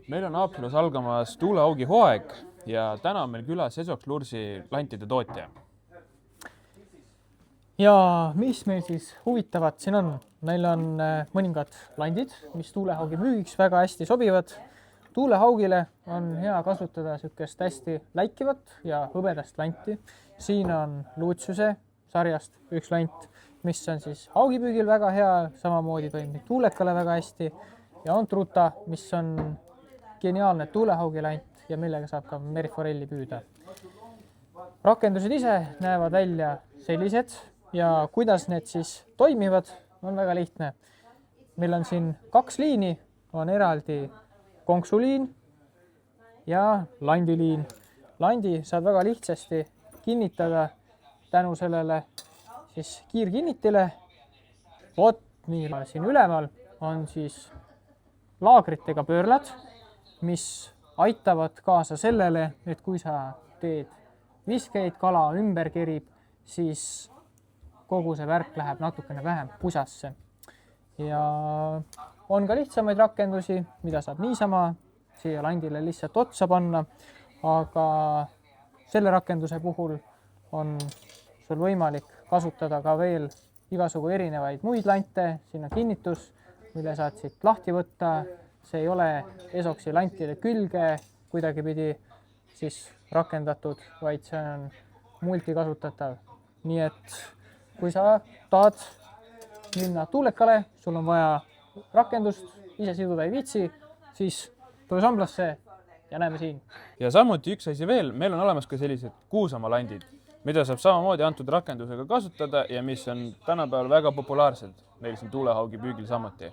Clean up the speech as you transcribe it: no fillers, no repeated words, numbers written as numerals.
Meil on Haapsalus algamas tuulehaugi hooaeg ja täna on meil külas Esox Lursi lantide tootja. Ja mis meil siis huvitavat siin on? Meil on mõningad landid, mis tuulehaugi müügiks väga hästi sobivad. Tuulehaugile on hea kasutada sükest hästi läikivat ja hõbedast lanti. Siin on Luutsiuse sarjast üks lant, mis on siis haugipüügil väga hea, samamoodi toimib tuulekale väga hästi. Ja on Truta, mis on geniaalne tuulehaugilant ja millega saab ka meriforelli püüda. Rakendused ise näevad välja sellised ja kuidas need siis toimivad, on väga lihtne. Meil on siin 2 liini, on eraldi konksuliin ja landiliin. Landi saad väga lihtsasti kinnitada tänu sellele siis kiirkinnitile. Vot nii, siin ülemal on siis laagritega pöörlad, mis aitavad kaasa sellele, et kui sa teed viskeid, kala ümber kerib, siis kogu see värk läheb natukene vähem pusasse. Ja on ka lihtsamaid rakendusi, mida saab niisama siia landile lihtsalt otsa panna, aga selle rakenduse puhul on sul võimalik kasutada ka veel igasugu erinevaid muid lante. Siin on kinnitus, mille saad siit lahti võtta. See ei ole Esoxi lantide külge kuidagipidi siis rakendatud, vaid see on multikasutatav. Nii et kui sa tahad minna tuulekale, sul on vaja rakendust, ise siduda ei viitsi, siis tule Samblasse ja näeme siin. Ja samuti üks asi veel, meil on olemas ka sellised kuusamalandid, mida saab samamoodi antud rakendusega kasutada ja mis on tänapäeval väga populaarsed meil siin tuulehaugi püügil samuti.